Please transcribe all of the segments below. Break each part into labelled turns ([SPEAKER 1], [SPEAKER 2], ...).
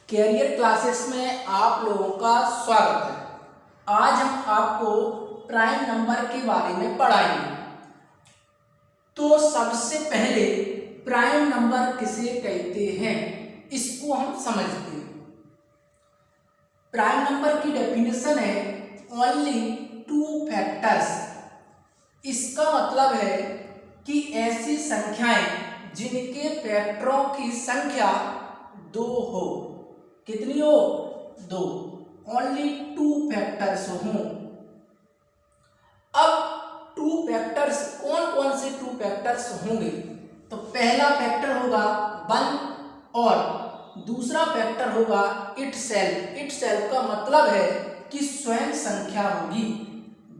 [SPEAKER 1] Career classes में आप लोगों का स्वागत है। आज हम आपको प्राइम नंबर के बारे में पढ़ाएंगे। तो सबसे पहले प्राइम नंबर किसे कहते हैं इसको हम समझते हैं। प्राइम नंबर की डेफिनेशन है ओनली टू फैक्टर्स। इसका मतलब है कि ऐसी संख्याएं जिनके फैक्टरों की संख्या दो हो। कितनी हो? दो। ओनली टू फैक्टर्स हों। अब टू फैक्टर्स कौन कौन से टू फैक्टर्स होंगे? तो पहला फैक्टर होगा 1 और दूसरा फैक्टर होगा इटसेल्फ। इटसेल्फ का मतलब है कि स्वयं संख्या होगी।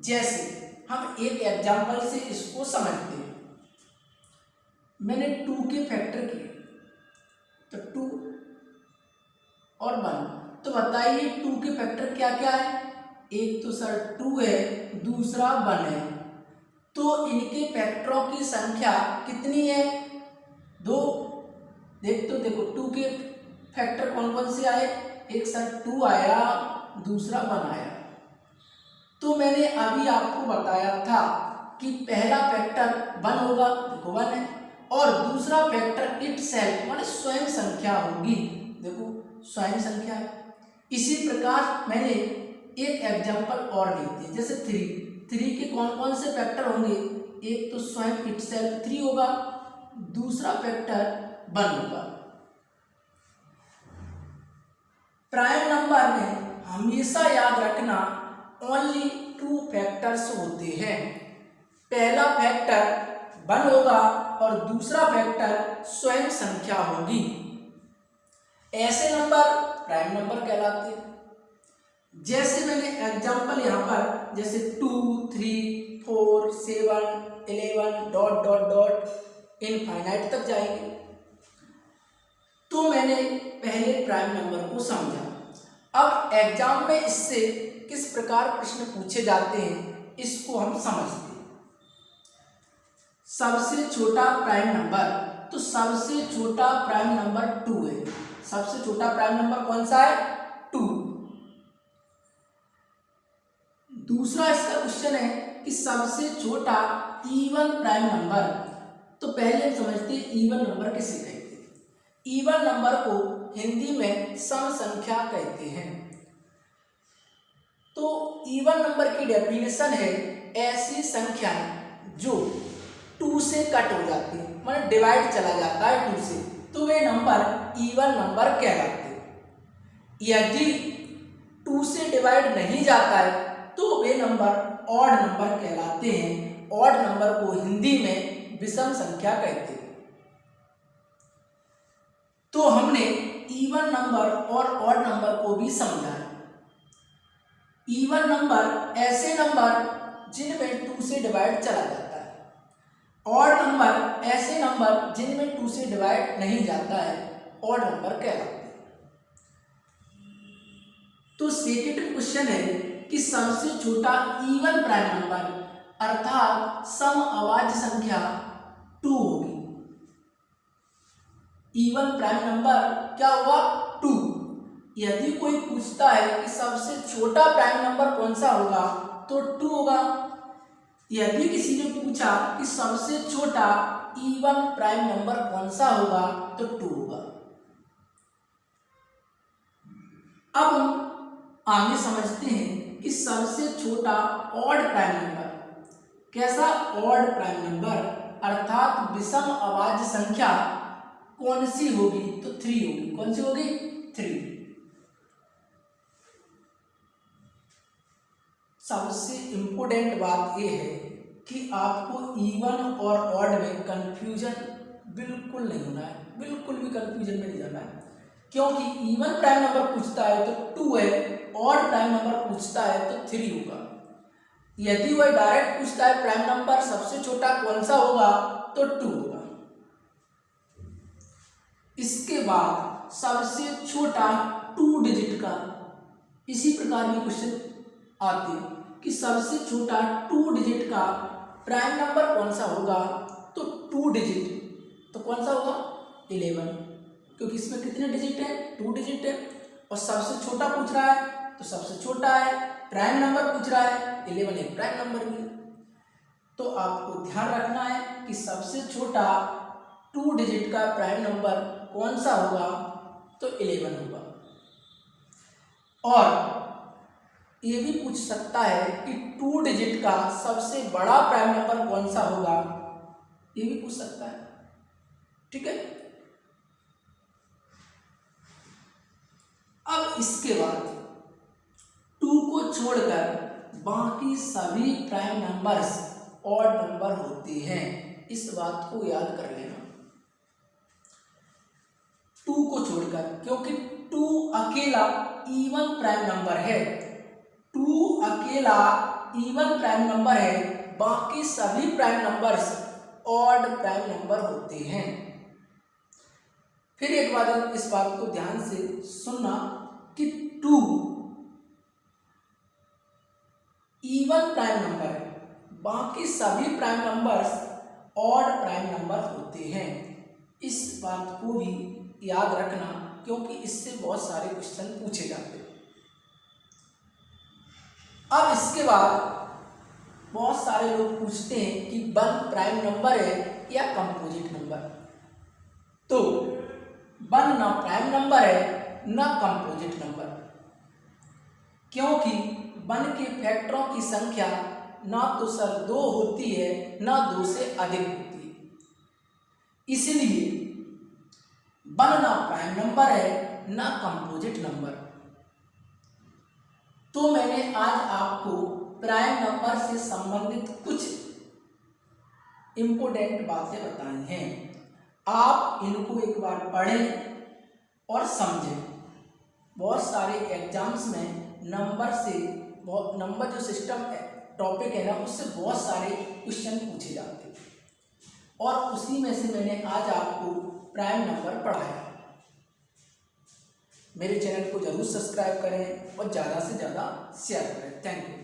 [SPEAKER 1] जैसे हम एक एग्जांपल से इसको समझते हैं। मैंने 2 के फैक्टर किए तो 2 और 1। तो बताइए 2 के फैक्टर क्या क्या है? एक तो सर 2 है, दूसरा 1 है। तो इनके फैक्टरों की संख्या कितनी है? 2। देखो 2 के फैक्टर कौन कौन से आए? एक सर 2 आया, दूसरा 1 आया। तो मैंने अभी आपको बताया था कि पहला फैक्टर 1 होगा, देखो 1 है, और दूसरा फैक्टर इटसेल्फ माने स्वयं संख्या होगी। देखो स्वयं संख्या। इसी प्रकार मैंने एक एग्जांपल और लेते हैं, जैसे 3 के कौन कौन से फैक्टर होंगे? एक तो स्वयं इटसेल्फ 3 होगा, दूसरा फैक्टर 1 होगा। प्राइम नंबर में हमेशा याद रखना ओनली टू फैक्टर्स होते हैं। पहला फैक्टर 1 होगा और दूसरा फैक्टर स्वयं संख्या होगी। ऐसे नंबर प्राइम नंबर कहलाते हैं। जैसे मैंने एग्जांपल यहाँ पर जैसे 2, 3, 4, 7, 11 डॉट डॉट डॉट इनफाइनाइट तक जाएंगे। तो मैंने पहले प्राइम नंबर को समझा। अब एग्जाम में इससे किस प्रकार प्रश्न पूछे जाते हैं इसको हम समझते हैं। सबसे छोटा प्राइम नंबर, तो सबसे छोटा प्राइम नंबर 2 है। सबसे छोटा प्राइम नंबर कौन सा है? 2। दूसरा इसका क्वेश्चन है कि सबसे छोटा इवन प्राइम नंबर। तो पहले हम समझते हैं इवन नंबर किसे कहते हैं। इवन नंबर को हिंदी में सम संख्या कहते हैं। तो इवन नंबर की डेफिनेशन है ऐसी संख्या जो 2 से कट हो जाती है, मतलब डिवाइड चला जाता है 2 से, तो वे नंबर इवन नंबर कहलाते हैं। यदि 2 से डिवाइड नहीं जाता है तो वे नंबर ऑड नंबर कहलाते हैं। ऑड नंबर को हिंदी में विषम संख्या कहते हैं। तो हमने इवन नंबर और ऑड नंबर को भी समझा है। इवन नंबर ऐसे नंबर जिनमें 2 से डिवाइड चला जाता है। ऑड नंबर ऐसे नंबर जिनमें 2 से डिवाइड नहीं जाता है, ऑड नंबर कहलाते हैं। तो सेकंड क्वेश्चन है कि सबसे छोटा इवन प्राइम नंबर अर्थात सम अभाज्य संख्या 2 होगी। इवन प्राइम नंबर क्या होगा? 2। यदि कोई पूछता है कि सबसे छोटा प्राइम नंबर कौन सा होगा तो 2 होगा। यदि किसी ने पूछा कि सबसे छोटा इवन प्राइम नंबर कौन सा होगा तो 2 होगा। अब हम आगे समझते हैं कि सबसे छोटा ऑड प्राइम नंबर। कैसा ऑड प्राइम नंबर अर्थात विषम अभाज्य संख्या कौन सी होगी? तो 3 होगी। कौन सी होगी? 3। सबसे इंपॉर्टेंट बात यह है कि आपको इवन और ऑड में कंफ्यूजन बिल्कुल नहीं होना है, बिल्कुल भी कंफ्यूजन में नहीं जाना है। क्योंकि इवन प्राइम नंबर पूछता है तो 2 है, ऑड प्राइम नंबर पूछता है तो 3 होगा। यदि वह डायरेक्ट पूछता है प्राइम नंबर सबसे छोटा कौन सा होगा तो 2 होगा। इसके बाद सबसे छोटा 2 डिजिट का इसी प्रकार के क्वेश्चन आते हैं कि सबसे छोटा 2 डिजिट का प्राइम नंबर कौन सा होगा? तो 2 डिजिट तो कौन सा होगा? 11। क्योंकि इसमें कितने डिजिट है, 2 डिजिट है। और सबसे छोटा पूछ रहा है तो सबसे छोटा है, प्राइम नंबर पूछ रहा है 11 एक प्राइम नंबर भी। तो आपको ध्यान रखना है कि सबसे छोटा 2 डिजिट का प्राइम नंबर कौन सा होगा, तो 11 होगा। और ये भी पूछ सकता है कि 2 डिजिट का सबसे बड़ा प्राइम नंबर कौन सा होगा, ये भी पूछ सकता है। ठीक है, अब इसके बाद 2 को छोड़कर बाकी सभी प्राइम नंबर्स ऑड नंबर होते हैं, इस बात को याद कर लेना। 2 को छोड़कर, क्योंकि 2 अकेला इवन प्राइम नंबर है, 2 अकेला इवन प्राइम नंबर है, बाकी सभी prime numbers odd prime number होते हैं। फिर एक बार इस बात को ध्यान से सुनना कि 2 इवन प्राइम नंबर है, बाकी सभी prime numbers odd prime number होते हैं। इस बात को भी याद रखना, क्योंकि इससे बहुत सारे क्वेश्चन पूछे जाते हैं। अब इसके बाद बहुत सारे लोग पूछते हैं कि 1 प्राइम नंबर है या कंपोजिट नंबर। तो 1 ना प्राइम नंबर है ना कंपोजिट नंबर, क्योंकि 1 के फैक्टरों की संख्या ना तो सर 2 होती है ना 2 से अधिक होती है। इसलिए 1 ना प्राइम नंबर है ना कंपोजिट नंबर। तो मैंने आज आपको प्राइम नंबर से संबंधित कुछ इंपॉर्टेंट बातें बताई हैं। आप इनको एक बार पढ़ें और समझें। बहुत सारे एग्जाम्स में नंबर जो सिस्टम है, टॉपिक है ना, उससे बहुत सारे क्वेश्चन पूछे जाते हैं, और उसी में से मैंने आज आपको प्राइम नंबर पढ़ाया। मेरे चैनल को जरूर सब्सक्राइब करें और ज़्यादा से ज़्यादा शेयर करें। Thank you.